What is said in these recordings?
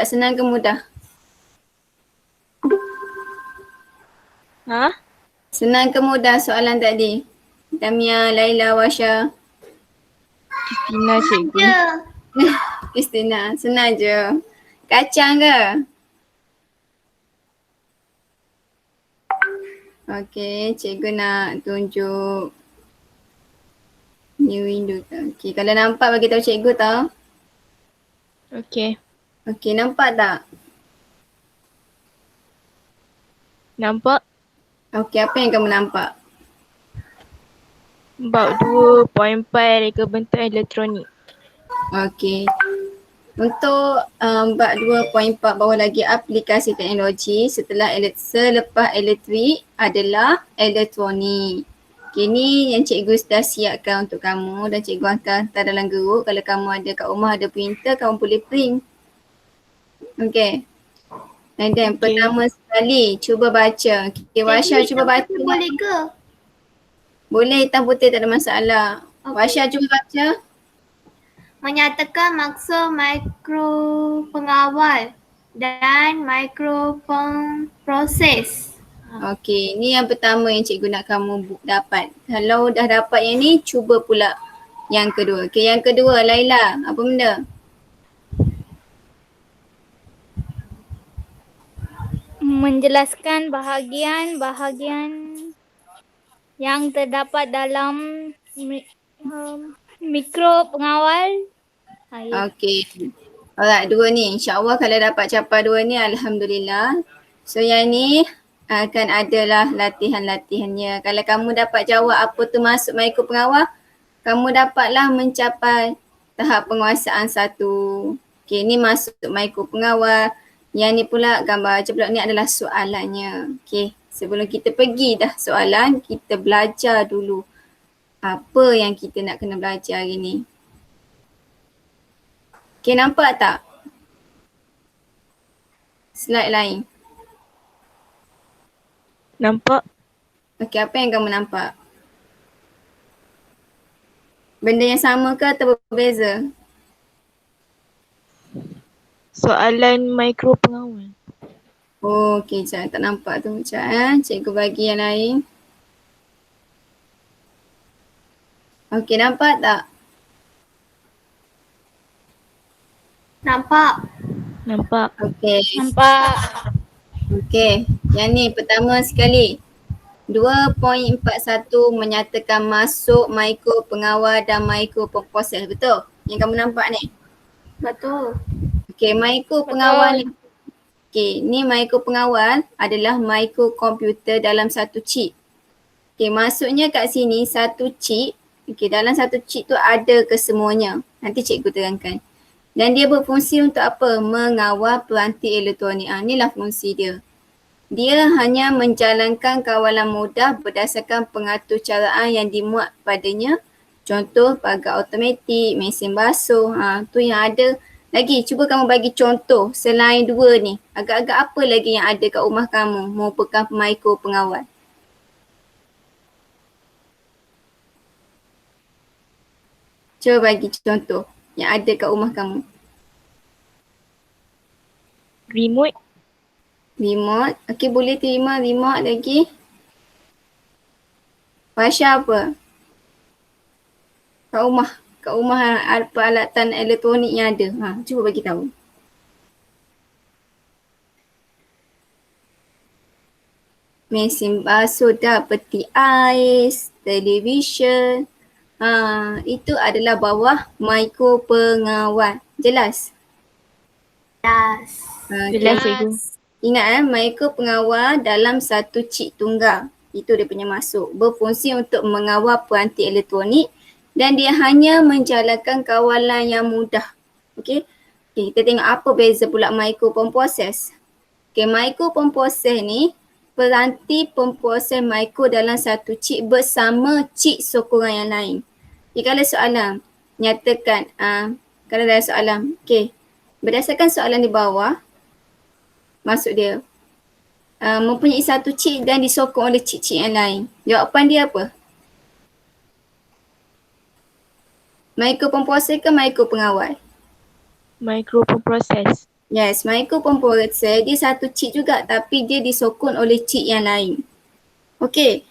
senang ke mudah? Ha? Senang ke mudah soalan tadi? Damia, Laila, Washa. Kristina cikgu. Kristina, senang je. Kacang ke? Okey, cikgu nak tunjuk new window. Okey, kalau nampak bagi tahu cikgu tau. Okey. Okey, nampak tak? Nampak? Okey, apa yang kamu nampak? Bab 2.4 reka bentuk elektronik. Okey. Untuk bab 2.4 bawah lagi aplikasi teknologi selepas elektrik adalah elektronik. Okay, ni yang cikgu dah siapkan untuk kamu dan cikgu hantar dalam group. Kalau kamu ada kat rumah ada printer, kamu boleh print. Okay. And then pertama sekali cuba baca. Okay, Washa cuba baca. Boleh ke? Boleh, hitam putih tak ada masalah. Okay. Washa cuba baca. Menyatakan maksud mikropengawal dan mikroproses. Okey, ni yang pertama yang cikgu nak kamu dapat. Kalau dah dapat yang ni, cuba pula yang kedua. Okey, yang kedua Laila, apa benda? Menjelaskan bahagian-bahagian yang terdapat dalam mikro pengawal. Okey. Alright, dua ni. InsyaAllah kalau dapat capai dua ni, Alhamdulillah. So yang ni akan adalah latihan-latihannya. Kalau kamu dapat jawab apa tu masuk mikro pengawal, kamu dapatlah mencapai tahap penguasaan 1. Okey, ni masuk mikro pengawal. Yang ni pula gambar ceblok ni adalah soalannya. Okey, sebelum kita pergi dah soalan, kita belajar dulu apa yang kita nak kena belajar hari ni. Okey, nampak tak? Slide lain. Nampak? Okey, apa yang kamu nampak? Benda yang sama ke atau berbeza? Soalan mikro pengawal. Oh, okey, sekejap tak nampak tu sekejap. Cikgu bagi yang lain. Okey, nampak tak? Nampak. Nampak? Okey. Nampak. Okey, yang ni pertama sekali. 2.41 menyatakan masuk mikro pengawal dan mikro proses. Betul? Yang kamu nampak ni? Betul. Okey, mikro pengawal ni. Okey, ni mikro pengawal adalah mikrokomputer dalam satu chip. Okey, maksudnya kat sini satu chip. Okey, dalam satu chip tu ada kesemuanya. Nanti cikgu terangkan. Dan dia berfungsi untuk apa? Mengawal peranti elektronik. Inilah fungsi dia. Dia hanya menjalankan kawalan mudah berdasarkan pengaturcaraan yang dimuat padanya. Contoh pagar automatik, mesin basuh. Tu yang ada. Lagi cuba kamu bagi contoh selain dua ni. Agak-agak apa lagi yang ada kat rumah kamu merupakan mikro pengawal? Cuba bagi contoh yang ada kat rumah kamu. Remote? Remote. Okey, boleh terima remote lagi. Fasha apa? Kat rumah peralatan elektronik yang ada. Cuba bagi tahu. Mesin basuh dah, peti ais, televisyen. Itu adalah bawah mikro pengawal. Jelas? Jelas cikgu. Ingat mikro pengawal dalam satu chip tunggal. Itu dia punya masuk. Berfungsi untuk mengawal peranti elektronik dan dia hanya menjalankan kawalan yang mudah. Okey, kita tengok apa beza pula mikro pemproses. Okey, mikro pemproses ni peranti pemproses mikro dalam satu chip bersama chip sokongan yang lain. Okay, kalau soalan nyatakan, kalau ada soalan, okey, berdasarkan soalan di bawah, maksud dia mempunyai satu chip dan disokong oleh chip-chip yang lain. Jawapan dia apa? Mikro pemproses ke mikro pengawal? Mikro pemproses. Yes, microprocessor dia satu chip juga tapi dia disokong oleh chip yang lain. Okey.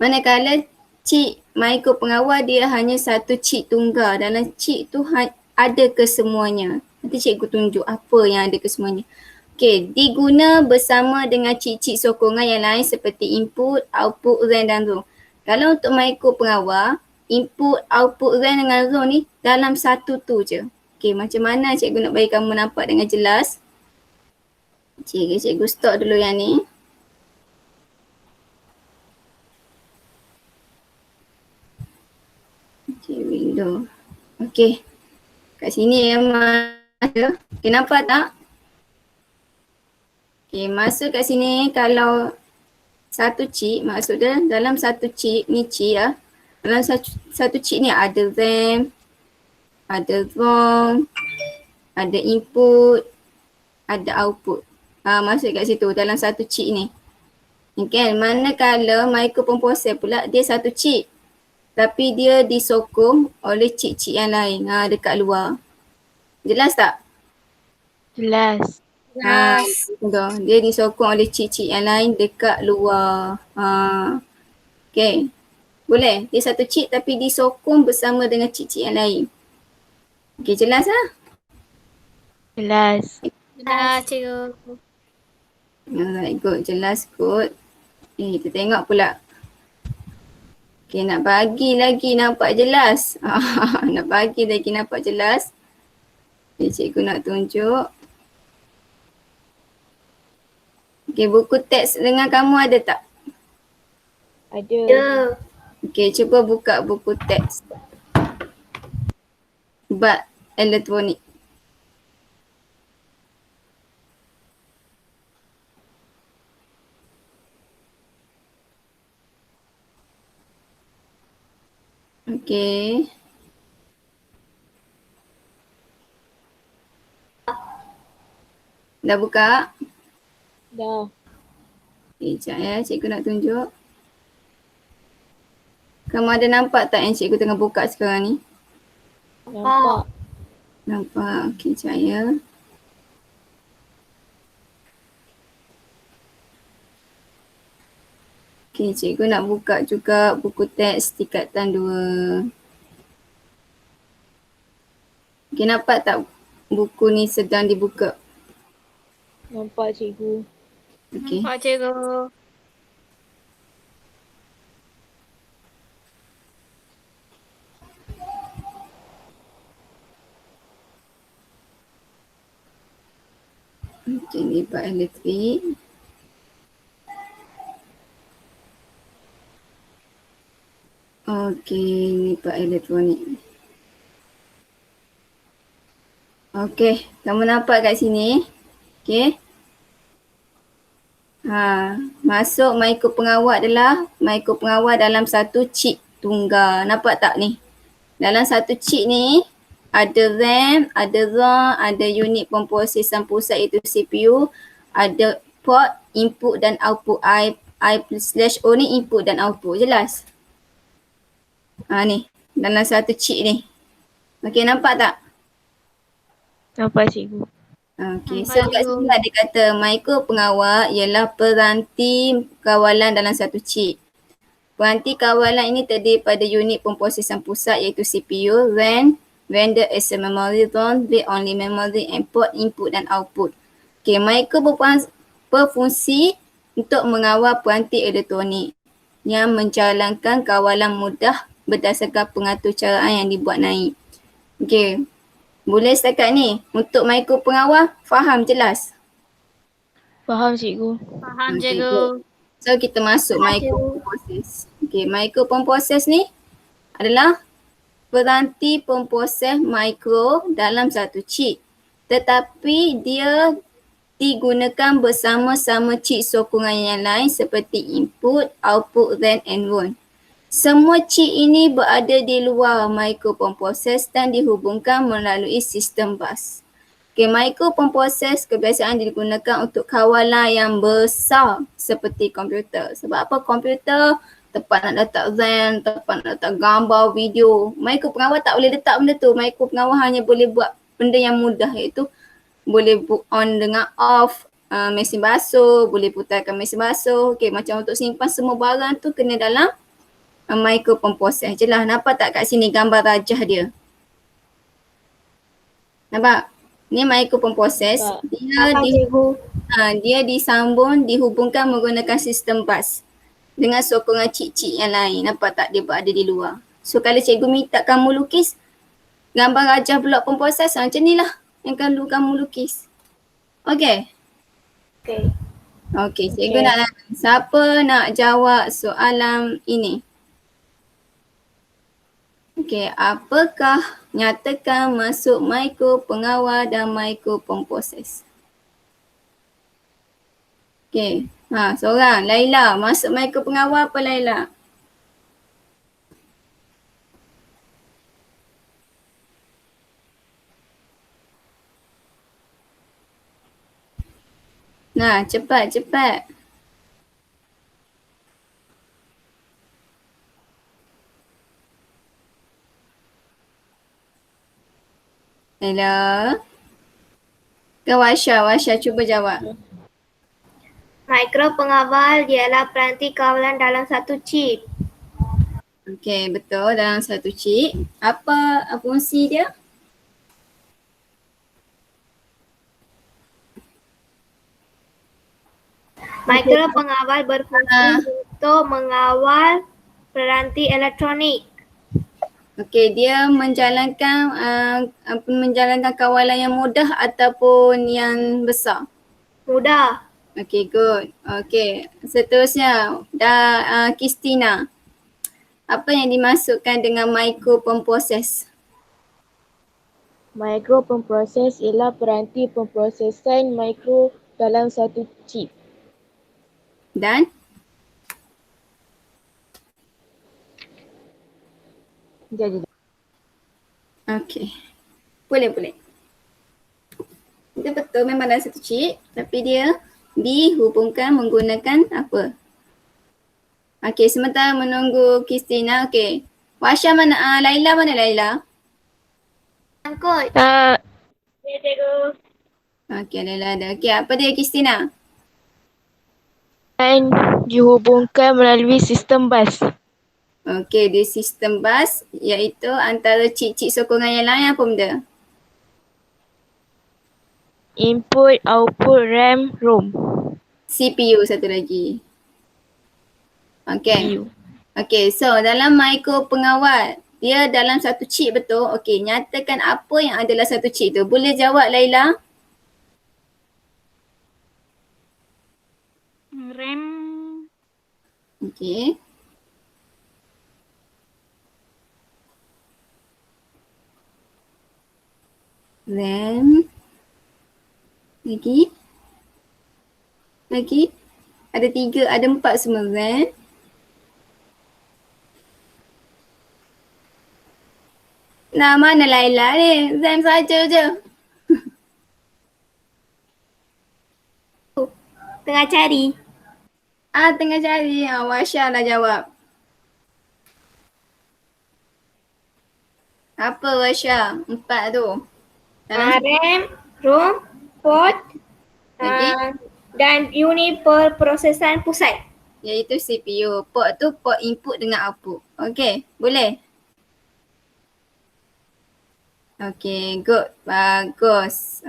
Manakala chip micropengawal dia hanya satu chip tunggal. Dalam chip tu ada kesemuanya. Nanti cikgu tunjuk apa yang ada kesemuanya. Okey, diguna bersama dengan chip-chip sokongan yang lain seperti input, output, RAM dan ROM. Kalau untuk micropengawal, input, output, RAM dengan ROM ni dalam satu tu je. Okey, macam mana cikgu nak bagi kamu nampak dengan jelas? Cikgu stop dulu yang ni. Okay, window. Okey. Kat sini yang ada. Okey, nampak tak? Okey, masuk kat sini kalau satu chip, maksud dia dalam satu chip, ni chip lah. Dalam satu chip ni ada RAM, ada ROM, ada input, ada output. Masuk kat situ dalam satu chip ni. Okay, manakala microprocessor pula dia satu chip. Tapi dia disokong oleh chip-chip yang lain dekat luar. Jelas tak? Jelas. Betul. Dia disokong oleh chip-chip yang lain dekat luar. Okay. Boleh? Dia satu chip tapi disokong bersama dengan chip-chip yang lain. Okay, jelas lah? Jelas. Dah cikgu. Alright, good. Jelas, good. Kita tengok pula. Okay, nak bagi lagi nampak jelas. Nak bagi lagi nampak jelas. Okay, cikgu nak tunjuk. Okay, buku teks dengan kamu ada tak? Ada. Okay, cuba buka buku teks. Bab elektronik. Okay. Dah buka? Dah. Okay, sekejap ya, cikgu nak tunjuk. Kamu ada nampak tak yang cikgu tengah buka sekarang ni? Nampak. Nampak. Okay, sekejap ya. Okay, cikgu nak buka juga buku teks tingkatan 2. Okay, nampak tak buku ni sedang dibuka? Nampak cikgu. Okay. Nampak cikgu. Okay, ni bab elektrik. Okay, ni bab elektronik. Okay, kamu nampak kat sini. Okay. Masuk micropengawal adalah micropengawal dalam satu chip tunggal. Nampak tak ni? Dalam satu chip ni ada RAM, ada ROM, ada unit pemprosesan pusat iaitu CPU, ada port, input dan output. I/O ni input dan output. Jelas? Ni dalam satu chip ni. Okay, nampak tak? Nampak cikgu. Okay, so kat sini ada kata micropengawal ialah peranti kawalan dalam satu chip. Peranti kawalan ini terdiri pada unit pemprosesan pusat iaitu CPU, RAM, Random Access Memory, ROM, Read-Only Memory, and port, input dan output. Okay, micro berfungsi untuk mengawal peranti elektronik yang menjalankan kawalan mudah berdasarkan pengatur caraan yang dibuat naik. Okay, boleh setakat ni. Untuk micropengawal, faham jelas? Faham cikgu. Faham Okay, cikgu. good. So kita masuk microprocess. Okay, microprocess ni adalah peranti pemproses mikro dalam satu chip. Tetapi dia digunakan bersama-sama chip sokongan yang lain seperti input, output, RAM and ROM. Semua chip ini berada di luar microprocess dan dihubungkan melalui sistem bus. Okay, microprocess kebiasaan digunakan untuk kawalan yang besar seperti komputer. Sebab apa? Komputer tempat nak letak RAM, tempat nak letak gambar, video. Micropengawal tak boleh letak benda tu. Micropengawal hanya boleh buat benda yang mudah iaitu boleh on dengan off mesin basuh, boleh putarkan mesin basuh. Okay, macam untuk simpan semua barang tu kena dalam microprocessor je lah. Nampak tak kat sini gambar rajah dia? Nampak? Ni microprocessor. Nampak cikgu. Dia disambung, dihubungkan menggunakan sistem bus dengan sokongan chip-chip yang lain. Nampak tak dia berada di luar? So kalau cikgu minta kamu lukis gambar rajah blok pemprosesor macam ni lah yang perlu kamu lukis. Okay? Okay. Okay, cikgu nak siapa nak jawab soalan ini? Okay, apakah nyatakan masuk mikro pengawal dan mikro pemproses? Okay, seorang. Laila, masuk mikro pengawal apa Laila? Nah, cepat. Laila. Ke Wasya cuba jawab. Mikro pengawal ialah peranti kawalan dalam satu chip. Okey, betul, dalam satu chip. Apa fungsi dia? Mikro pengawal berfungsi untuk mengawal peranti elektronik. Okey, dia menjalankan kawalan yang mudah ataupun yang besar? Mudah. Okey, good. Okey, seterusnya Kristina. Apa yang dimasukkan dengan microprocessor? Microprocessor ialah peranti pemprosesan mikro dalam satu chip. Dan? Okey. Boleh. Itu betul memang dalam satu chip tapi dia dihubungkan menggunakan apa? Okey, sementara menunggu Kristina. Okey. Wasya mana? Laila mana Laila? Angkut. Ya, cikgu. Okey, Laila ada. Okey, apa dia Kristina? Dan dihubungkan melalui sistem bus. Okey, di sistem bus iaitu antara chip-chip sokongan yang lain apa benda? Input, output, RAM, ROM. CPU satu lagi. Okey. CPU. Okey, so dalam micro pengawal, dia dalam satu chip betul? Okey, nyatakan apa yang ada dalam satu chip tu. Boleh jawab Laila? RAM. Okey. RAM. Lagi? Ada 3, ada 4 semua RAM. Nah, mana Laila ni? RAM saja je. Tengah cari. Tengah cari. Wasya dah jawab. Apa Wasya? 4 tu. RAM, ROM, port Lagi? dan unit perprosesan pusat. Iaitu CPU. Port tu port input dengan output. Okey, boleh? Okey, good. Bagus.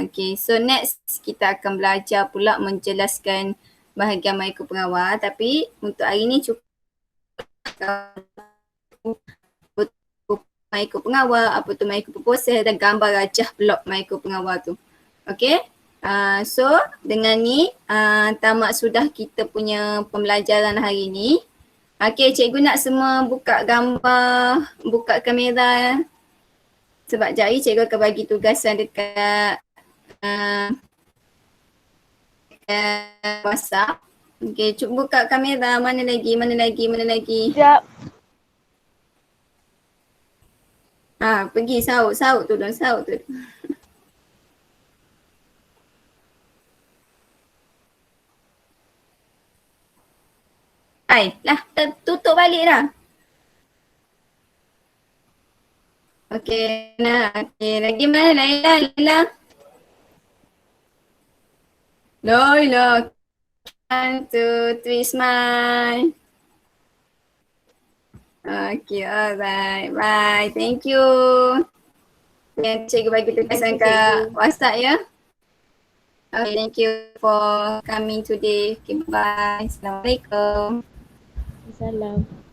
Okay, so next kita akan belajar pula menjelaskan bahagian micro pengawal. Tapi untuk hari ni cukup micro pengawal, apa tu microprocessor dan gambar rajah blok micro pengawal tu. Okey. So dengan ni tamat sudah kita punya pembelajaran hari ni. Okey, cikgu nak semua buka gambar, buka kamera. Sebab jari cikgu akan bagi tugasan dekat WhatsApp. Okey, cuba buka kamera. Mana lagi? Sekejap. Pergi saut tu. Lah, tutup balik dah. Okey, lagi mana Laila? Look. 1, 2, 3, smile. Okay, alright. Bye. Thank you. Yang cikgu bagi tugasan kat WhatsApp ya. Okay, thank you for coming today. Okay, bye. Assalamualaikum. Salam.